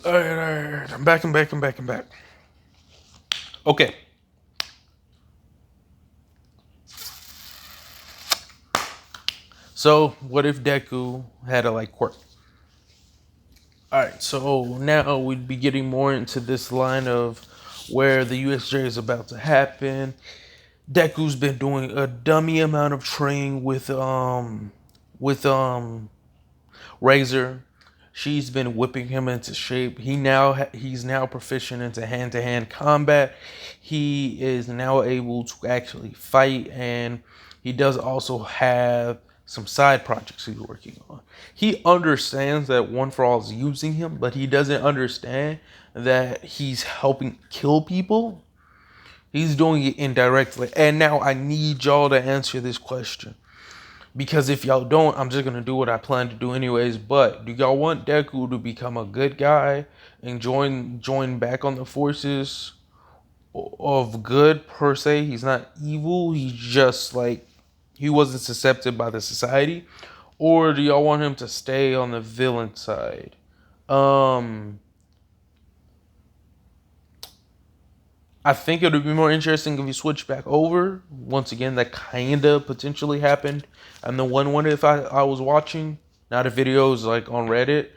All right. I'm back. Okay. So, what if Deku had a like quirk? All right. So now we'd be getting more into this line of where the USJ is about to happen. Deku's been doing a dummy amount of training with Razor. She's been whipping him into shape. He's now proficient into hand-to-hand combat. He is now able to actually fight, and he does also have some side projects he's working on. He understands that One for All is using him, but he doesn't understand that he's helping kill people. He's doing it indirectly. And now I need y'all to answer this question. Because if y'all don't, I'm just gonna do what I plan to do anyways. But do y'all want Deku to become a good guy and join back on the forces of good per se? He's not evil. He's just like he wasn't accepted by the society. Or do y'all want him to stay on the villain side? Um, I think it would be more interesting if we switch back over. Once again, that kinda potentially happened. And the one wonder if I was watching, not a videos like on Reddit.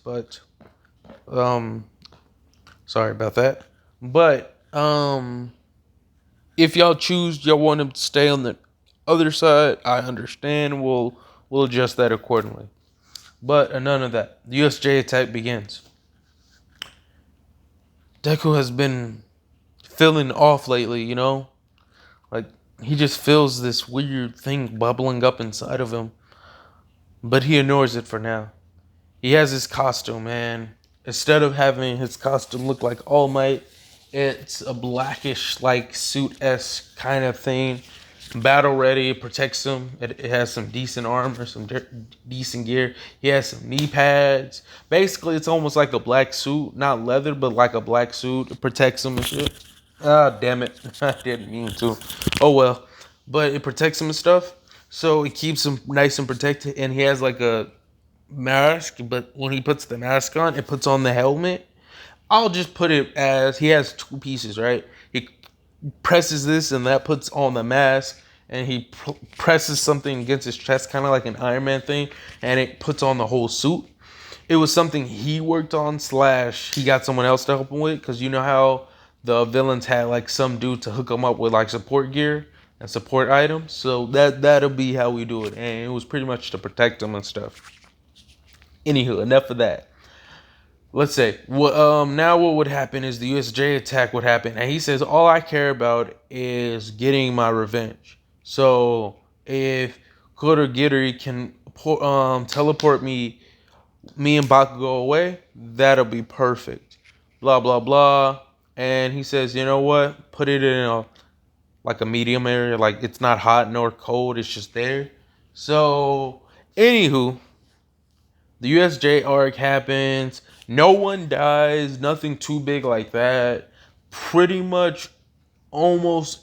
But um sorry about that. But if y'all choose y'all want him to stay on the other side, I understand. We'll adjust that accordingly. But none of that. The USJ attack begins. Deku has been feeling off lately, you know? Like he just feels this weird thing bubbling up inside of him, but he ignores it for now. He has his costume, man. Instead of having his costume look like All Might, it's a blackish like suit esque kind of thing. Battle ready, it protects him. It has some decent armor, some decent gear. He has some knee pads. Basically, it's almost like a black suit, not leather, but like a black suit. It protects him and shit. Ah, damn it. I didn't mean to. Oh well. But it protects him and stuff. So it keeps him nice and protected. And he has like a mask, but when he puts the mask on, it puts on the helmet. I'll just put it as he has two pieces, right? He presses this and that puts on the mask, and he presses something against his chest, kind of like an Iron Man thing, and it puts on the whole suit. It was something he worked on slash he got someone else to help him with, because you know how the villains had like some dude to hook him up with like support gear and support items. So that'll be how we do it, and it was pretty much to protect him and stuff. Anywho, enough of that. Let's say now what would happen is the USJ attack would happen, and he says all I care about is getting my revenge. So if Kurogiri can teleport me and Bakugo away, that'll be perfect. Blah blah blah. And he says, you know what? Put it in a like a medium area, like it's not hot nor cold, it's just there. So anywho, the USJ arc happens. No one dies. Nothing too big like that. Pretty much almost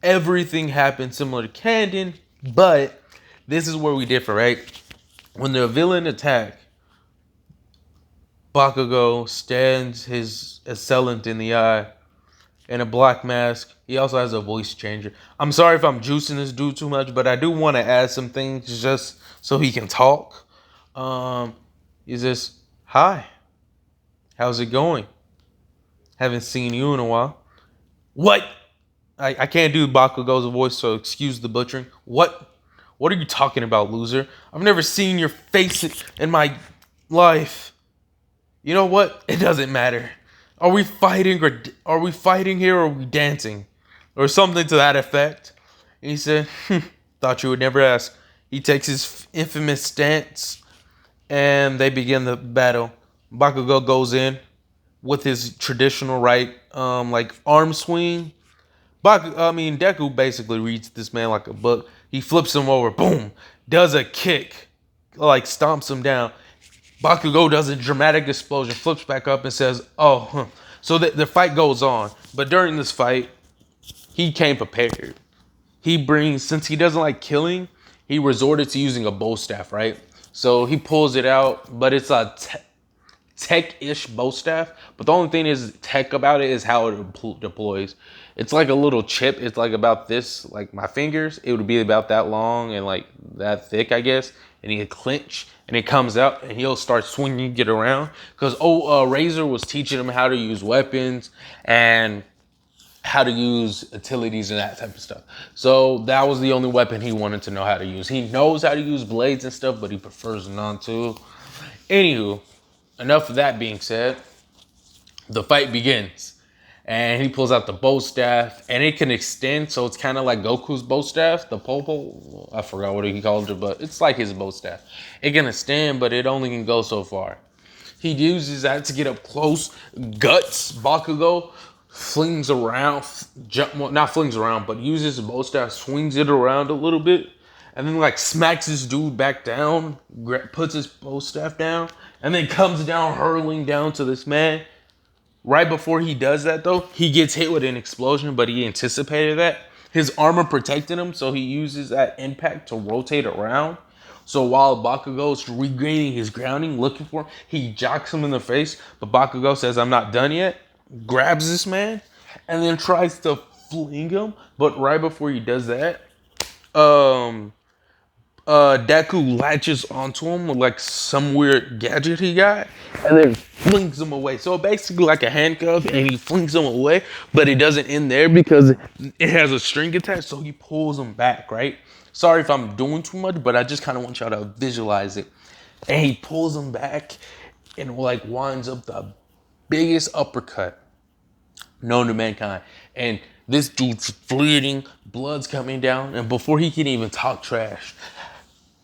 everything happens similar to Candon. But this is where we differ, right? When the villain attack, Bakugo stands his assailant in the eye in a black mask. He also has a voice changer. I'm sorry if I'm juicing this dude too much, but I do want to add some things just so he can talk. Um, is this hi? How's it going? Haven't seen you in a while. What? I can't do Bakugo's voice, so excuse the butchering. What? What are you talking about, loser? I've never seen your face in my life. You know what? It doesn't matter. Are we fighting here or are we dancing? Or something to that effect. And he said, thought you would never ask. He takes his infamous stance and they begin the battle. Bakugo goes in with his traditional right, like arm swing. Deku basically reads this man like a book. He flips him over, boom, does a kick, like stomps him down. Bakugo does a dramatic explosion, flips back up and says, "Oh." Huh. So the fight goes on, but during this fight, he came prepared. Since he doesn't like killing, he resorted to using a bow staff, right? So he pulls it out, but it's a tech-ish bow staff, but the only thing is tech about it is how it deploys. It's like a little chip. It's like about this, like my fingers. It would be about that long and like that thick, I guess. And he clinch, and it comes out, and he'll start swinging it around. Because Razor was teaching him how to use weapons and how to use utilities and that type of stuff. So that was the only weapon he wanted to know how to use. He knows how to use blades and stuff, but he prefers not to. Anywho, enough of that being said, the fight begins. And he pulls out the bow staff, and it can extend, so it's kind of like Goku's bow staff, the Popo. I forgot what he called it, but it's like his bow staff. It can extend, but it only can go so far. He uses that to get up close. Guts Bakugo flings around, well, not flings around, but uses the bow staff, swings it around a little bit, and then like smacks this dude back down, puts his bow staff down, and then comes down hurling down to this man. Right before he does that, though, he gets hit with an explosion, but he anticipated that. His armor protected him, so he uses that impact to rotate around. So while Bakugo's regaining his grounding, looking for him, he jocks him in the face. But Bakugo says, "I'm not done yet," grabs this man, and then tries to fling him. But right before he does that, um, Deku latches onto him with like some weird gadget he got, and then flings him away. So basically like a handcuff, and he flings him away, but it doesn't end there because it has a string attached, so he pulls him back, right? Sorry if I'm doing too much, but I just kind of want y'all to visualize it. And he pulls him back and like winds up the biggest uppercut known to mankind. And this dude's bleeding, blood's coming down, and before he can even talk trash,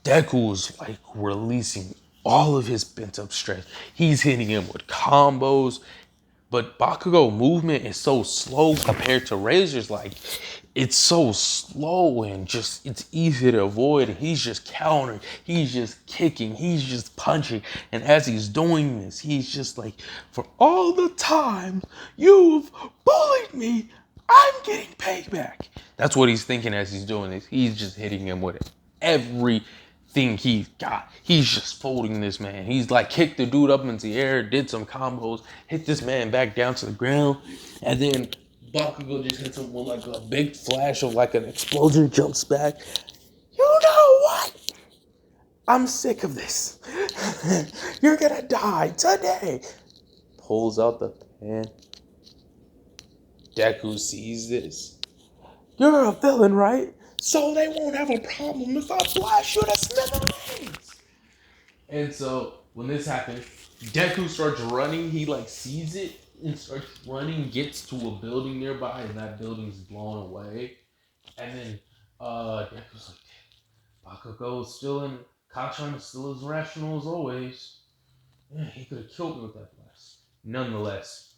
Deku's like releasing all of his pent up strength. He's hitting him with combos, but Bakugo movement is so slow compared to Razor's. Like, it's so slow and just it's easy to avoid. And he's just countering, he's just kicking, he's just punching. And as he's doing this, he's just like, "For all the time you've bullied me, I'm getting payback." That's what he's thinking as he's doing this. He's just hitting him with everything he's got. He's just folding this man. He's like kicked the dude up into the air, did some combos, hit this man back down to the ground, and then Bakugo just hits him with like a big flash of like an explosion, jumps back. "You know what? I'm sick of this. You're gonna die today." Pulls out the pen. Deku sees this. "You're a villain, right? So they won't have a problem if I blast you to smithereens." And so when this happens, Deku starts running. He like sees it and starts running, gets to a building nearby, and that building's blown away. And then Deku's like, "Bakugo's still in. Kachan is still as rational as always. Yeah, he could have killed me with that blast." Nonetheless.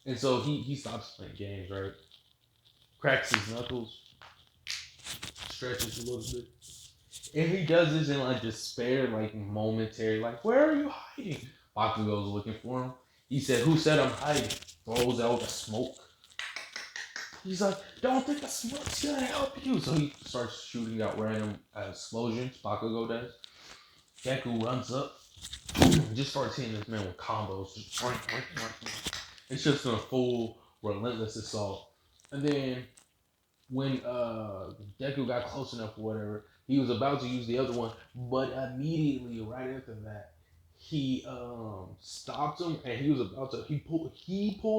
And so he stops playing games, right? Cracks his knuckles, stretches a little bit. And he does this in like despair, like momentary, like, "Where are you hiding?" Bakugo's looking for him. He said, "Who said I'm hiding?" Throws out the smoke. He's like, "Don't think the smoke's gonna help you." So he starts shooting out random explosions. Bakugo does. Deku runs up, just starts hitting this man with combos. Just it's just a full relentless assault. And then when Deku got close enough or whatever, he was about to use the other one, but immediately right after that, he stopped him, and he was about to he pulled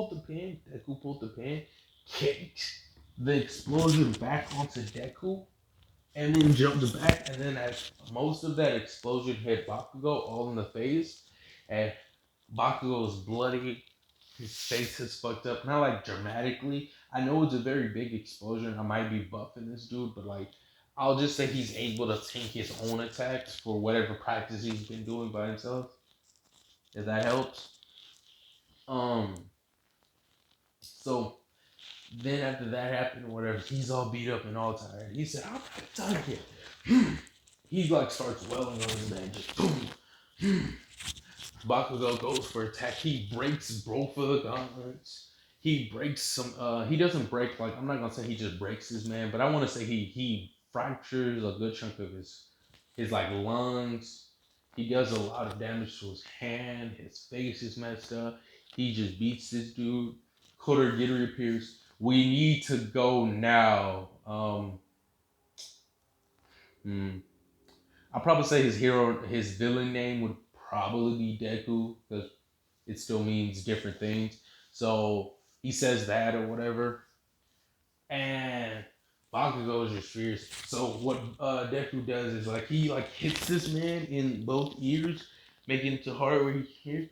the pin. Deku pulled the pin, kicked the explosion back onto Deku, and then jumped back, and then as most of that explosion hit Bakugo all in the face, and Bakugo's bloody, his face is fucked up. Not like dramatically. I know it's a very big explosion. I might be buffing this dude, but like, I'll just say he's able to tank his own attacks for whatever practice he's been doing by himself. If that helps. Um. So then after that happened, or whatever, he's all beat up and all tired. He said, "I'm not done yet." He like starts welling on his man, just boom. Bakugo goes for attack. He breaks both of the gauntlets. He breaks some. He doesn't break like I'm not gonna say he just breaks his man, but I want to say he fractures a good chunk of his like lungs. He does a lot of damage to his hand. His face is messed up. He just beats this dude. Kurogiri appears. We need to go now. Hmm. I'll probably say his villain name would probably be Deku because it still means different things. So he says that or whatever, and Bakugo is just fierce. So what Deku does is like he like hits this man in both ears, making it to hard where he can hear.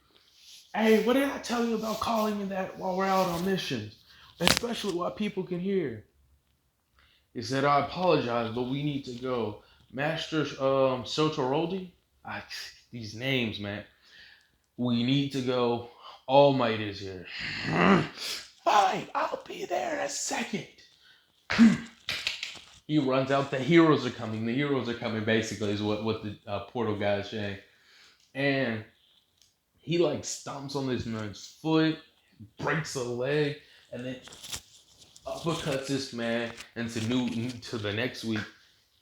Hey, what did I tell you about calling me that while we're out on missions? Especially while people can hear. He said, I apologize, but we need to go. Master Sotoroldi? These names, man. We need to go. All Might is here. Fine, I'll be there in a second. He runs out. The heroes are coming. The heroes are coming, basically, is what the portal guy is saying. And he, like, stomps on this man's foot, breaks a leg, and then uppercuts this man into the next week.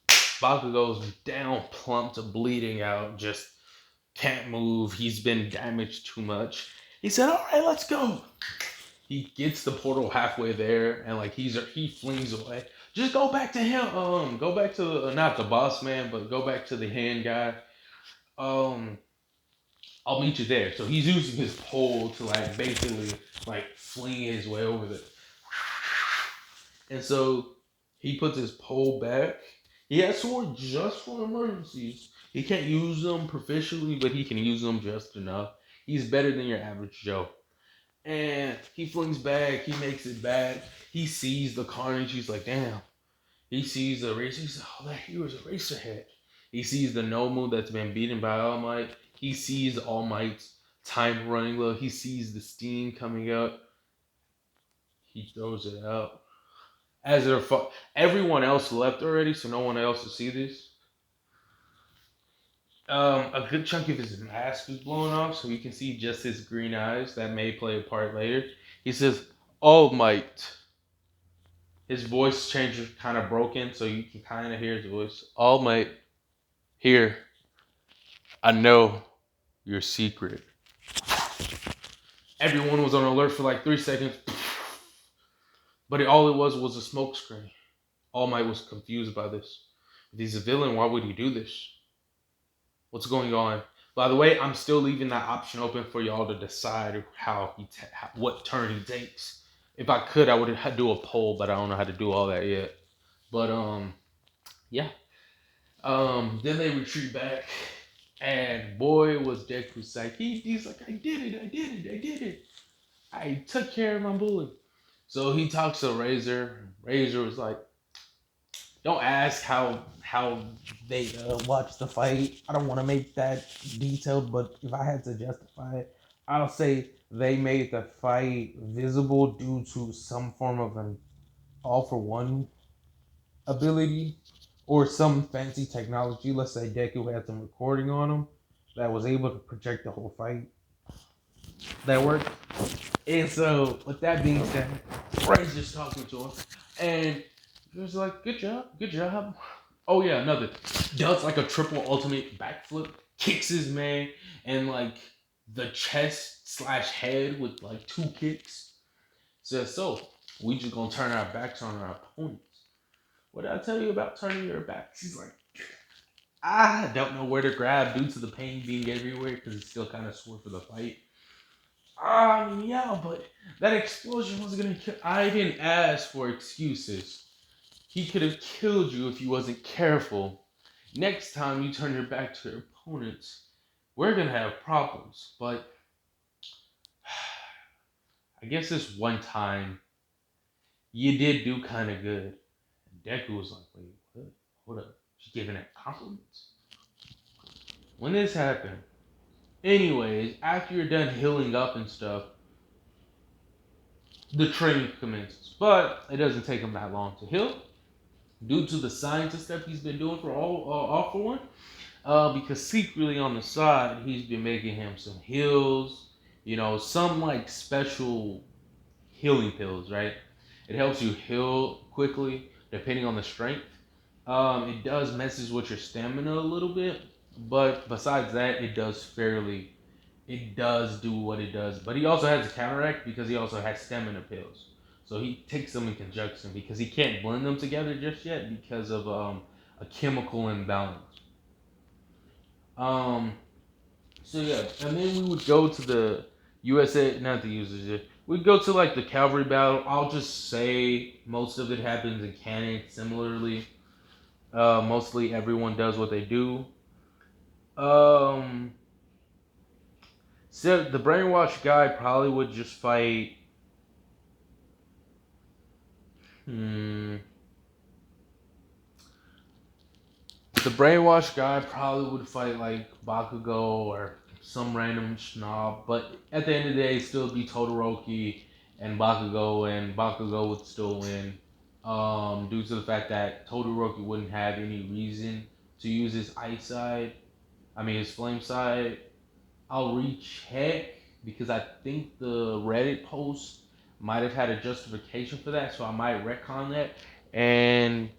Bakugo's down, plump to bleeding out, just can't move. He's been damaged too much. He said, "All right, let's go." He gets the portal halfway there, and like he flings away. Just go back to him. Go back to not the boss man, but go back to the hand guy. Um, I'll meet you there. So he's using his pole to like basically like fling his way over there. And so he puts his pole back. He has sword just for emergencies. He can't use them proficiently, but he can use them just enough. He's better than your average Joe. And he flings back. He makes it back. He sees the carnage. He's like, damn. He sees the racer. He's like, oh, that hero's a racer head. He sees the Nomu that's been beaten by All Might. He sees All Might's time running low. He sees the steam coming out. He throws it out. As they're everyone else left already, so no one else will see this. A good chunk of his mask is blown off, so you can see just his green eyes. That may play a part later. He says, All Might. His voice changes kind of broken, so you can kind of hear his voice. All Might, here. I know your secret. Everyone was on alert for like 3 seconds, but all it was a smoke screen. All Might was confused by this. If he's a villain, why would he do this? What's going on? By the way, I'm still leaving that option open for y'all to decide what turn he takes. If I could, I would do a poll, but I don't know how to do all that yet. But yeah. Then they retreat back, and boy was Deku's like he's like, I did it. I took care of my bully. So he talks to Razor. Razor was like, don't ask how they watched the fight. I don't want to make that detailed, but if I had to justify it, I'll say they made the fight visible due to some form of an all for one ability or some fancy technology. Let's say Deku had some recording on him that was able to project the whole fight. That worked. And so, with that being said, Ray's just talking to him, and he was like, good job. Oh yeah, another. Does like a triple ultimate backflip, kicks his man, and like the chest slash head with like 2 kicks. Says, so, we just gonna turn our backs on our opponents. What did I tell you about turning your back? She's like, I don't know where to grab due to the pain being everywhere because it's still kind of sore for the fight. Yeah, but that explosion was gonna kill. I didn't ask for excuses. He could have killed you if you wasn't careful. Next time you turn your back to your opponents, we're gonna have problems. But I guess this one time, you did do kind of good. And Deku was like, wait, what? Hold up. She's giving it compliments? When this happened, anyways, after you're done healing up and stuff, the training commences. But it doesn't take him that long to heal due to the scientist stuff he's been doing for all for one. Because secretly on the side, he's been making him some heals, some like special healing pills, right? It helps you heal quickly depending on the strength. It does messes with your stamina a little bit, But besides that, it does do what it does. But he also has a counteract because he also has stamina pills. So he takes them in conjunction because he can't blend them together just yet because of a chemical imbalance. Um, so yeah, and then we would go to the USA, not the users. We'd go to like the cavalry battle. I'll just say most of it happens in canon similarly. Mostly everyone does what they do. Um, so the brainwashed guy probably would just fight. Hmm. The brainwashed guy probably would fight like Bakugo or some random schnob, but at the end of the day, it'd still be Todoroki and Bakugo would still win. Due to the fact that Todoroki wouldn't have any reason to use his ice side. I mean his flame side. I'll recheck because I think the Reddit post might have had a justification for that, so I might retcon that. And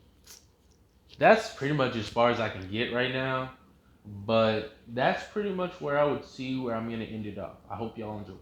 that's pretty much as far as I can get right now. But that's pretty much where I would see where I'm gonna end it up. I hope y'all enjoy.